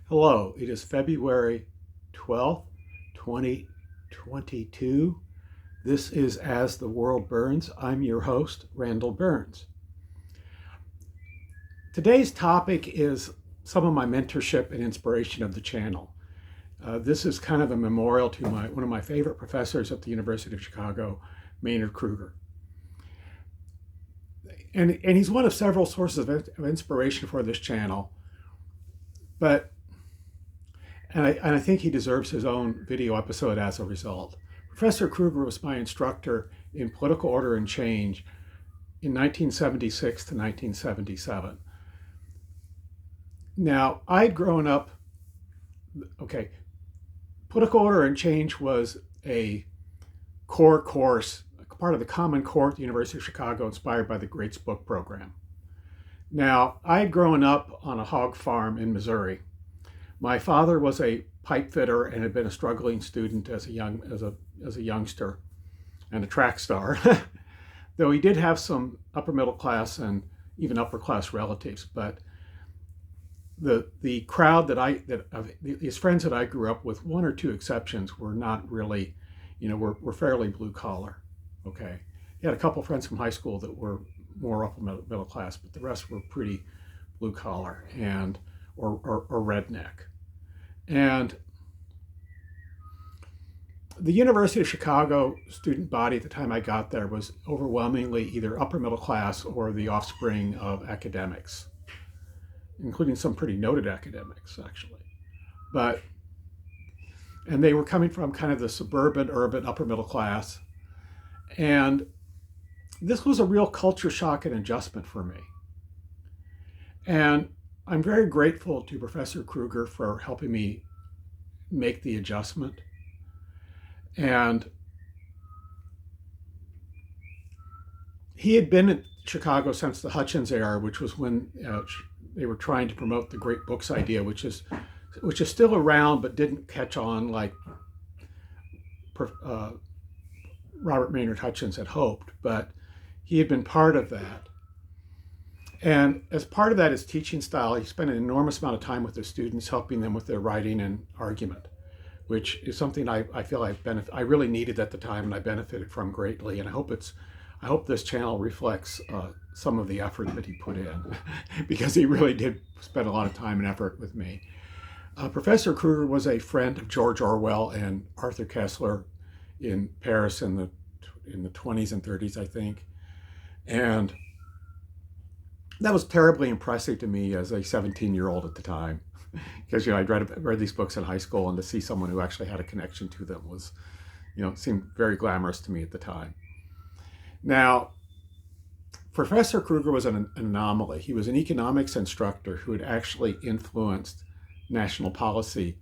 Hello, it is February 12th, 2022. This is As the World Burns. I'm your host, Randall Burns. Today's topic is some of my mentorship and inspiration of the channel. This is kind of a memorial to one of my favorite professors at the University of Chicago, Maynard Krueger. And he's one of several sources of inspiration for this channel, and I think he deserves his own video episode as a result. Professor Krueger was my instructor in political order and change in 1976 to 1977. Now, I'd grown up, political order and change was a core course, part of the Common Core at the University of Chicago, inspired by the Greats Book Program. Now, I had grown up on a hog farm in Missouri. My father was a pipe fitter and had been a struggling student as a youngster and a track star, though he did have some upper middle class and even upper class relatives. But the crowd his friends that I grew up with, one or two exceptions, were not really, were fairly blue collar. Okay, he had a couple friends from high school that were more upper middle class, but the rest were pretty blue collar and or redneck. And the University of Chicago student body at the time I got there was overwhelmingly either upper middle class or the offspring of academics, including some pretty noted academics, actually. And they were coming from kind of the suburban, urban, upper middle class. And this was a real culture shock and adjustment for me. And I'm very grateful to Professor Krueger for helping me make the adjustment. And he had been in Chicago since the Hutchins era, which was when they were trying to promote the great books idea, which is still around but didn't catch on like Robert Maynard Hutchins had hoped. But he had been part of that. And as part of that, his teaching style, he spent an enormous amount of time with the students, helping them with their writing and argument, which is something I feel I really needed at the time, and I benefited from greatly. And I hope this channel reflects some of the effort that he put in, because he really did spend a lot of time and effort with me. Professor Krueger was a friend of George Orwell and Arthur Koestler in Paris in the 20s and 30s, I think, and that was terribly impressive to me as a 17-year-old at the time, because I'd read these books in high school, and to see someone who actually had a connection to them was, seemed very glamorous to me at the time. Now, Professor Krueger was an anomaly. He was an economics instructor who had actually influenced national policy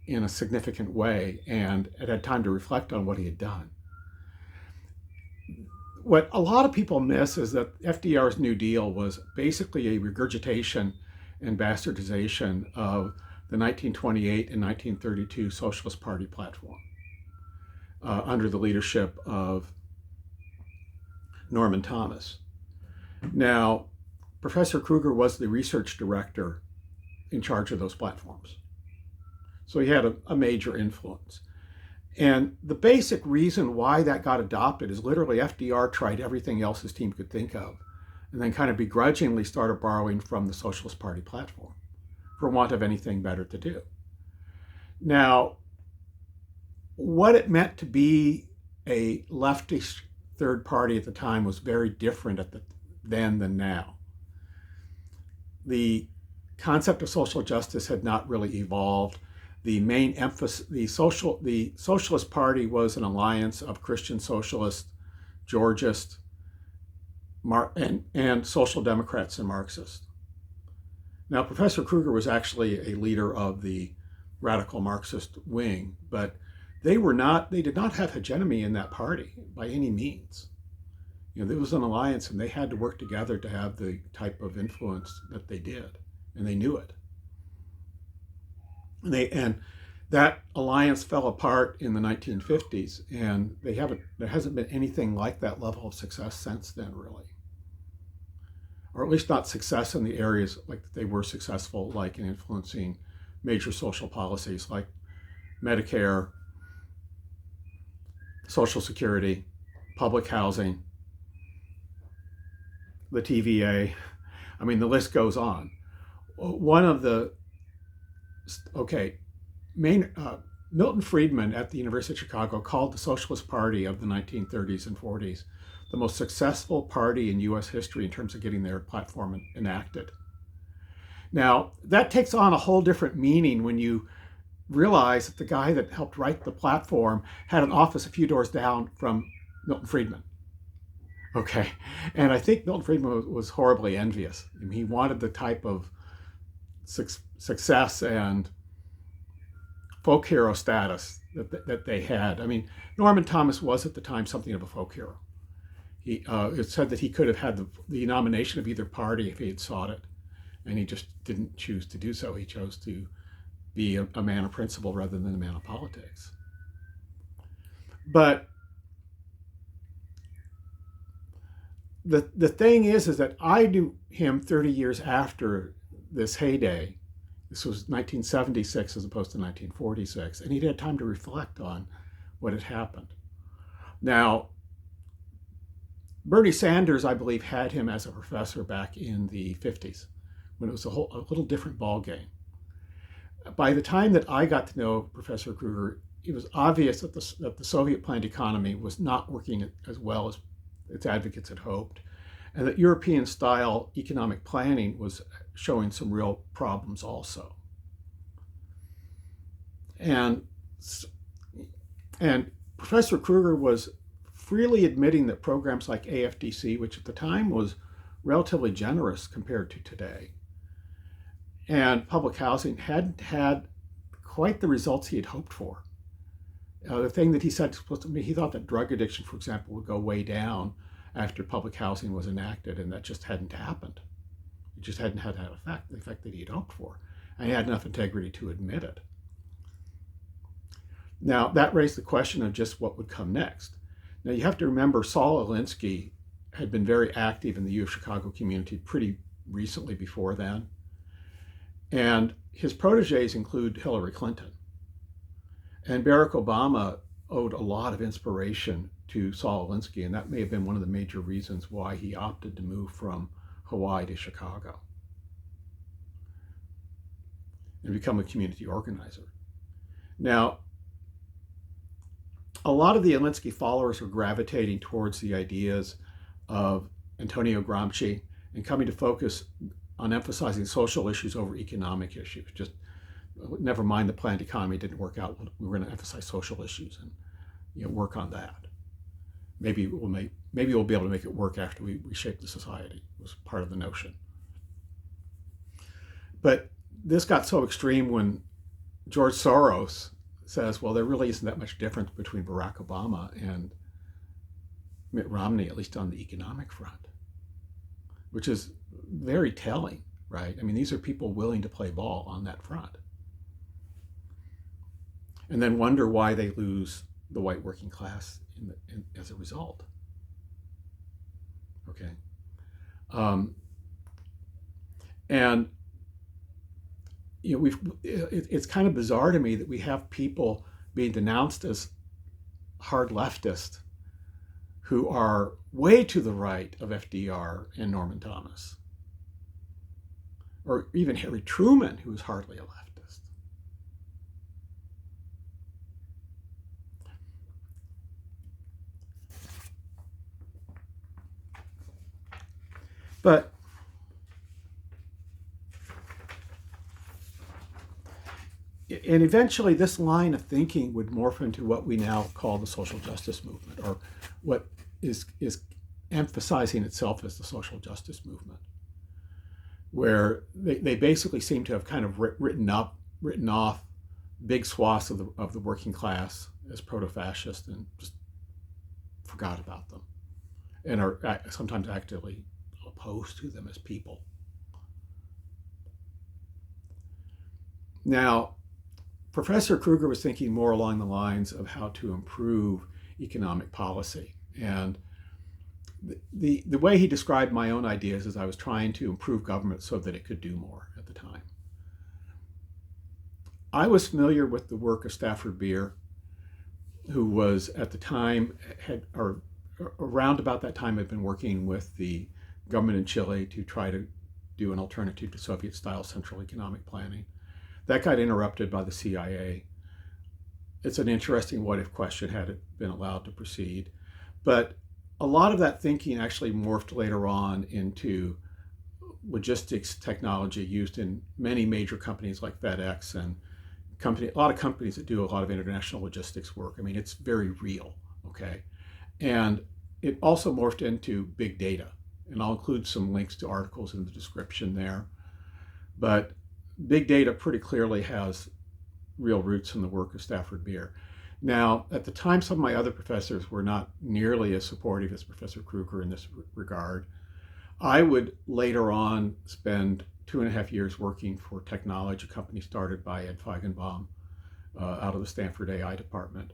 in a significant way and had time to reflect on what he had done. What a lot of people miss is that FDR's New Deal was basically a regurgitation and bastardization of the 1928 and 1932 Socialist Party platform under the leadership of Norman Thomas. Now, Professor Krueger was the research director in charge of those platforms, so he had a major influence. And the basic reason why that got adopted is literally FDR tried everything else his team could think of, and then kind of begrudgingly started borrowing from the Socialist Party platform for want of anything better to do. Now, what it meant to be a leftist third party at the time was very different then than now. The concept of social justice had not really evolved. The main emphasis, the Socialist Party was an alliance of Christian socialists, Georgists, and social democrats and Marxists. Now, Professor Krueger was actually a leader of the radical Marxist wing, but they did not have hegemony in that party by any means. There was an alliance, and they had to work together to have the type of influence that they did, and they knew it. And that alliance fell apart in the 1950s, and there hasn't been anything like that level of success since then, really. Or at least not success in the areas like they were successful, like in influencing major social policies like Medicare, Social Security, public housing, the TVA. I mean, the list goes on. One of the, Milton Friedman at the University of Chicago called the Socialist Party of the 1930s and 40s the most successful party in US history in terms of getting their platform enacted. Now, that takes on a whole different meaning when you realize that the guy that helped write the platform had an office a few doors down from Milton Friedman. Okay, and I think Milton Friedman was horribly envious. I mean, he wanted the type of success and folk hero status that they had. I mean, Norman Thomas was at the time something of a folk hero. It said that he could have had the nomination of either party if he had sought it, and he just didn't choose to do so. He chose to be a man of principle rather than a man of politics. But the thing is that I knew him 30 years after this heyday. This was 1976 as opposed to 1946, and he'd had time to reflect on what had happened. Now, Bernie Sanders, I believe, had him as a professor back in the 50s, when it was a little different ballgame. By the time that I got to know Professor Krueger, it was obvious that the Soviet planned economy was not working as well as its advocates had hoped, and that European-style economic planning was showing some real problems also. And Professor Krueger was freely admitting that programs like AFDC, which at the time was relatively generous compared to today, and public housing hadn't had quite the results he had hoped for. The thing that he said, he thought that drug addiction, for example, would go way down after public housing was enacted, and that just hadn't happened. It just hadn't had that effect, the effect that he had hoped for. And he had enough integrity to admit it. Now, that raised the question of just what would come next. Now, you have to remember Saul Alinsky had been very active in the U of Chicago community pretty recently before then. And his proteges include Hillary Clinton. And Barack Obama owed a lot of inspiration to Saul Alinsky, and that may have been one of the major reasons why he opted to move from Hawaii to Chicago and become a community organizer. Now, a lot of the Alinsky followers were gravitating towards the ideas of Antonio Gramsci and coming to focus on emphasizing social issues over economic issues. Just never mind the planned economy didn't work out. We were going to emphasize social issues and work on that. Maybe we'll be able to make it work after we reshape the society, was part of the notion. But this got so extreme when George Soros says, well, there really isn't that much difference between Barack Obama and Mitt Romney, at least on the economic front, which is very telling, right? I mean, these are people willing to play ball on that front. And then wonder why they lose the white working class as a result. Okay. And it's kind of bizarre to me that we have people being denounced as hard leftists who are way to the right of FDR and Norman Thomas, or even Harry Truman, who is hardly a leftist. But and eventually this line of thinking would morph into what we now call the social justice movement, or what is emphasizing itself as the social justice movement, where they basically seem to have kind of written off big swaths of the working class as proto-fascist and just forgot about them, and are sometimes actively opposed to them as people. Now, Professor Krueger was thinking more along the lines of how to improve economic policy. And the way he described my own ideas is I was trying to improve government so that it could do more at the time. I was familiar with the work of Stafford Beer, who was at the time or around about that time had been working with the government in Chile to try to do an alternative to Soviet-style central economic planning. That got interrupted by the CIA. It's an interesting what-if question had it been allowed to proceed. But a lot of that thinking actually morphed later on into logistics technology used in many major companies like FedEx and a lot of companies that do a lot of international logistics work. I mean, it's very real, okay? And it also morphed into big data. And I'll include some links to articles in the description there. But big data pretty clearly has real roots in the work of Stafford Beer. Now, at the time, some of my other professors were not nearly as supportive as Professor Krueger in this regard. I would later on spend 2.5 years working for Technology, a company started by Ed Feigenbaum out of the Stanford AI department.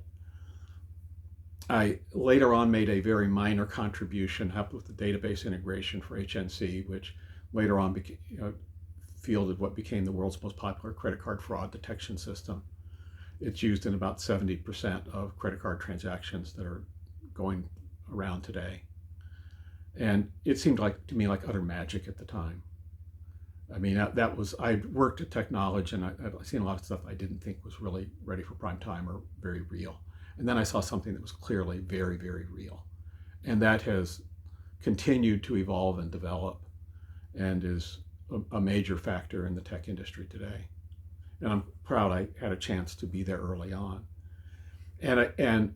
I later on made a very minor contribution, helped with the database integration for HNC, which later on fielded what became the world's most popular credit card fraud detection system. It's used in about 70% of credit card transactions that are going around today. And it seemed to me like utter magic at the time. I mean, I worked at Technology, and I've seen a lot of stuff I didn't think was really ready for prime time or very real. And then I saw something that was clearly very, very real. And that has continued to evolve and develop and is a major factor in the tech industry today. And I'm proud I had a chance to be there early on. And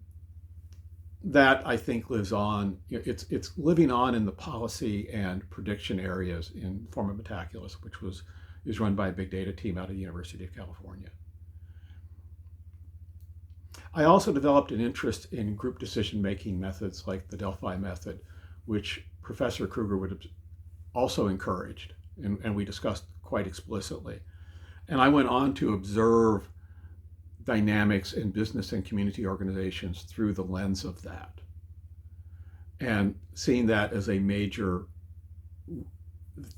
that, I think, lives on. It's living on in the policy and prediction areas in form of Metaculus, which is run by a big data team out of the University of California. I also developed an interest in group decision-making methods like the Delphi method, which Professor Krueger would have also encouraged, and we discussed quite explicitly. And I went on to observe dynamics in business and community organizations through the lens of that, and seeing that as a major,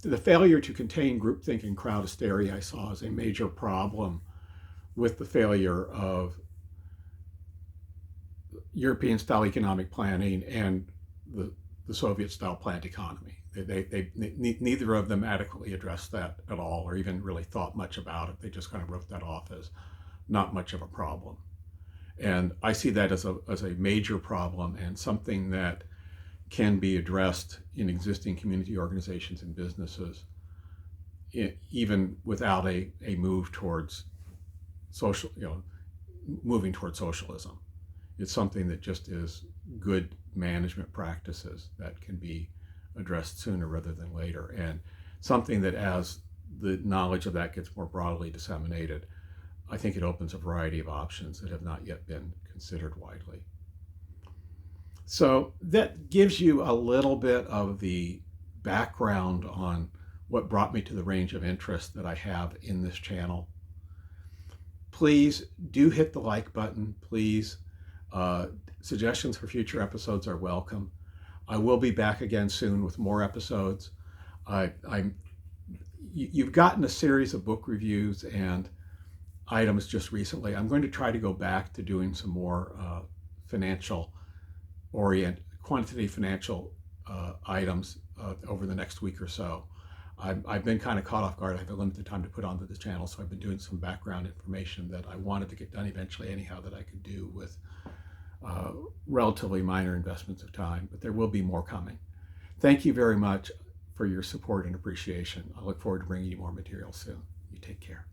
the failure to contain groupthink and crowd hysteria I saw as a major problem with the failure of European-style economic planning and the Soviet-style planned economy. Neither of them adequately addressed that at all, or even really thought much about it. They just kind of wrote that off as not much of a problem. And I see that as a major problem and something that can be addressed in existing community organizations and businesses, even without a move towards moving towards socialism. It's something that just is good management practices that can be addressed sooner rather than later, and something that, as the knowledge of that gets more broadly disseminated, I think it opens a variety of options that have not yet been considered widely. So that gives you a little bit of the background on what brought me to the range of interest that I have in this channel. Please do hit the like button, please. Suggestions for future episodes are welcome. I will be back again soon with more episodes. You've gotten a series of book reviews and items just recently. I'm going to try to go back to doing some more quantitative financial items over the next week or so. I've been kind of caught off guard. I have a limited time to put onto the channel, so I've been doing some background information that I wanted to get done eventually anyhow that I could do with relatively minor investments of time, but there will be more coming. Thank you very much for your support and appreciation. I look forward to bringing you more material soon. You take care.